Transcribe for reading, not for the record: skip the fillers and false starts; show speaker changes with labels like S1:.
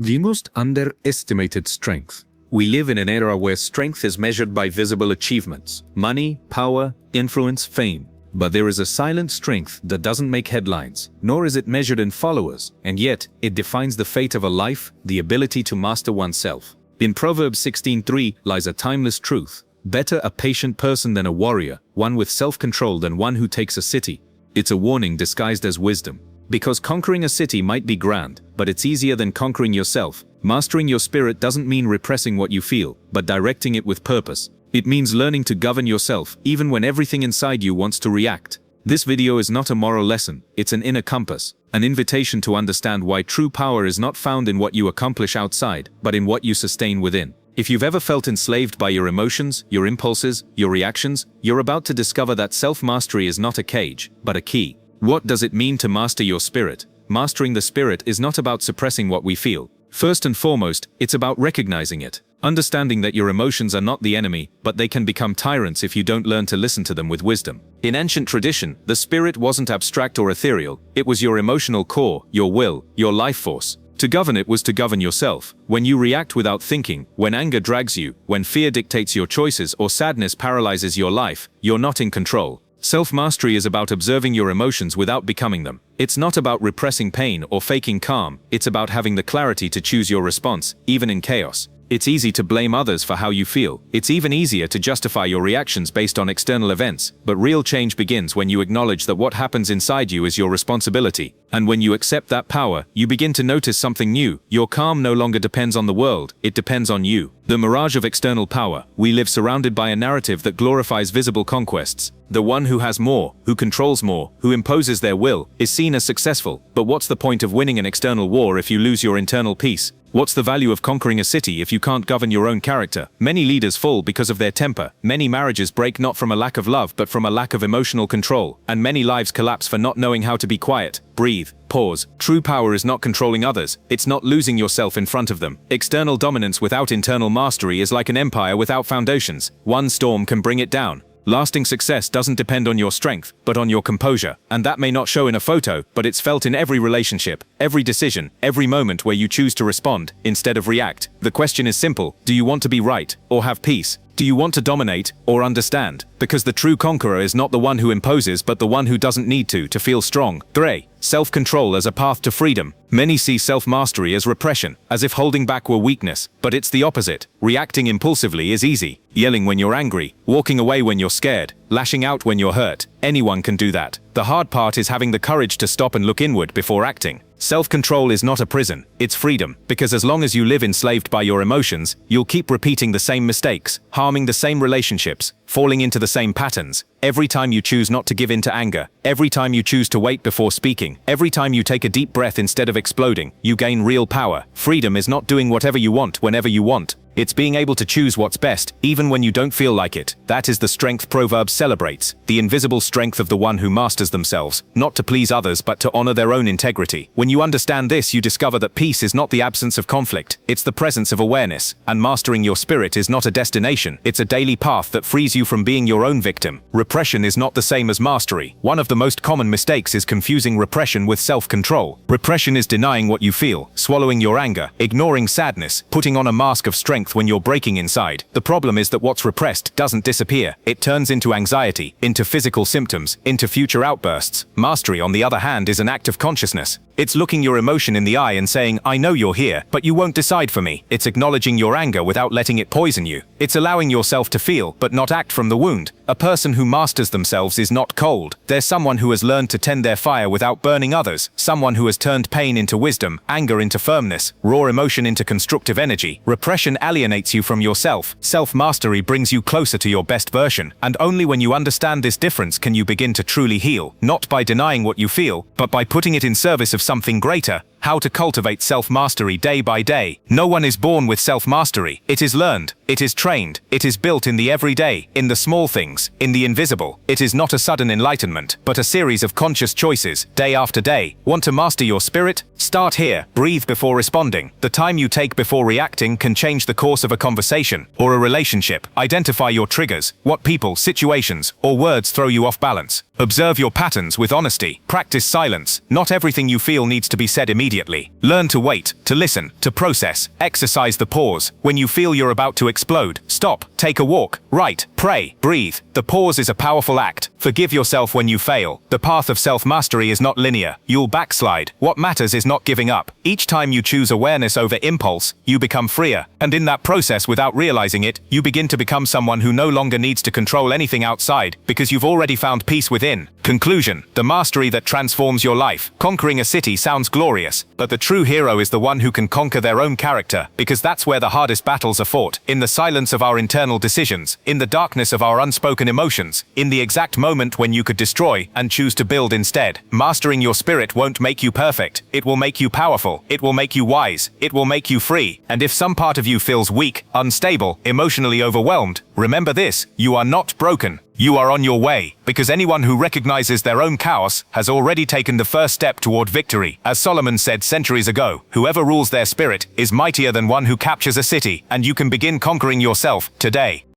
S1: The most underestimated strength. We live in an era where strength is measured by visible achievements, money, power, influence, fame. But there is a silent strength that doesn't make headlines, nor is it measured in followers, and yet it defines the fate of a life, the ability to master oneself. In Proverbs 16:3 lies a timeless truth. Better a patient person than a warrior, one with self-control than one who takes a city. It's a warning disguised as wisdom. Because conquering a city might be grand, but it's easier than conquering yourself. Mastering your spirit doesn't mean repressing what you feel, but directing it with purpose. It means learning to govern yourself, even when everything inside you wants to react. This video is not a moral lesson, it's an inner compass, an invitation to understand why true power is not found in what you accomplish outside, but in what you sustain within. If you've ever felt enslaved by your emotions, your impulses, your reactions, you're about to discover that self-mastery is not a cage, but a key. What does it mean to master your spirit? Mastering the spirit is not about suppressing what we feel. First and foremost, it's about recognizing it. Understanding that your emotions are not the enemy, but they can become tyrants if you don't learn to listen to them with wisdom. In ancient tradition, the spirit wasn't abstract or ethereal, it was your emotional core, your will, your life force. To govern it was to govern yourself. When you react without thinking, when anger drags you, when fear dictates your choices or sadness paralyzes your life, you're not in control. Self-mastery is about observing your emotions without becoming them. It's not about repressing pain or faking calm, it's about having the clarity to choose your response, even in chaos. It's easy to blame others for how you feel. It's even easier to justify your reactions based on external events. But real change begins when you acknowledge that what happens inside you is your responsibility. And when you accept that power, you begin to notice something new. Your calm no longer depends on the world, it depends on you. The mirage of external power. We live surrounded by a narrative that glorifies visible conquests. The one who has more, who controls more, who imposes their will, is seen as successful. But what's the point of winning an external war if you lose your internal peace? What's the value of conquering a city if you can't govern your own character? Many leaders fall because of their temper. Many marriages break not from a lack of love but from a lack of emotional control. And many lives collapse for not knowing how to be quiet, breathe, pause. True power is not controlling others, it's not losing yourself in front of them. External dominance without internal mastery is like an empire without foundations. One storm can bring it down. Lasting success doesn't depend on your strength, but on your composure. And that may not show in a photo, but it's felt in every relationship, every decision, every moment where you choose to respond instead of react. The question is simple: do you want to be right or have peace? Do you want to dominate or understand? Because the true conqueror is not the one who imposes but the one who doesn't need to feel strong. 3. Self-control as a path to freedom. Many see self-mastery as repression, as if holding back were weakness, but it's the opposite. Reacting impulsively is easy. Yelling when you're angry, walking away when you're scared, lashing out when you're hurt. Anyone can do that. The hard part is having the courage to stop and look inward before acting. Self-control is not a prison, it's freedom, because as long as you live enslaved by your emotions, you'll keep repeating the same mistakes, harming the same relationships, falling into the same patterns. Every time you choose not to give in to anger, every time you choose to wait before speaking, every time you take a deep breath instead of exploding, you gain real power. Freedom is not doing whatever you want whenever you want. It's being able to choose what's best, even when you don't feel like it. That is the strength Proverbs celebrates, the invisible strength of the one who masters themselves, not to please others but to honor their own integrity. When you understand this, you discover that peace is not the absence of conflict, it's the presence of awareness. And mastering your spirit is not a destination, it's a daily path that frees you from being your own victim. Repression is not the same as mastery. One of the most common mistakes is confusing repression with self-control. Repression is denying what you feel, swallowing your anger, ignoring sadness, putting on a mask of strength when you're breaking inside. The problem is that what's repressed doesn't disappear. It turns into anxiety, into physical symptoms, into future outbursts. Mastery, on the other hand, is an act of consciousness. It's looking your emotion in the eye and saying, I know you're here, but you won't decide for me. It's acknowledging your anger without letting it poison you. It's allowing yourself to feel, but not act from the wound. A person who masters themselves is not cold. They're someone who has learned to tend their fire without burning others. Someone who has turned pain into wisdom, anger into firmness, raw emotion into constructive energy. Repression alienates you from yourself. Self-mastery brings you closer to your best version. And only when you understand this difference can you begin to truly heal. Not by denying what you feel, but by putting it in service of something greater. How to cultivate self-mastery day by day. No one is born with self-mastery. It is learned.
S2: It is trained. It is built in the everyday, in the small things, in the invisible. It is not a sudden enlightenment, but a series of conscious choices, day after day. Want to master your spirit? Start here. Breathe before responding. The time you take before reacting can change the course of a conversation or a relationship. Identify your triggers, what people, situations, or words throw you off balance. Observe your patterns with honesty. Practice silence. Not everything you feel needs to be said immediately. Learn to wait, to listen, to process. Exercise the pause. When you feel you're about to explode, stop, take a walk, write, pray, breathe. The pause is a powerful act. Forgive yourself when you fail. The path of self-mastery is not linear. You'll backslide. What matters is not giving up. Each time you choose awareness over impulse, you become freer. And in that process, without realizing it, you begin to become someone who no longer needs to control anything outside, because you've already found peace within. Conclusion: the mastery that transforms your life. Conquering a city sounds glorious, but the true hero is the one who can conquer their own character, because that's where the hardest battles are fought. In the silence of our internal decisions, in the darkness of our unspoken emotions, in the exact moment when you could destroy and choose to build instead. Mastering your spirit won't make you perfect. It will make you powerful. It will make you wise. It will make you free. And if some part of you feels weak, unstable, emotionally overwhelmed, remember this: you are not broken. You are on your way, because anyone who recognizes their own chaos has already taken the first step toward victory. As Solomon said centuries ago, whoever rules their spirit is mightier than one who captures a city, and you can begin conquering yourself today.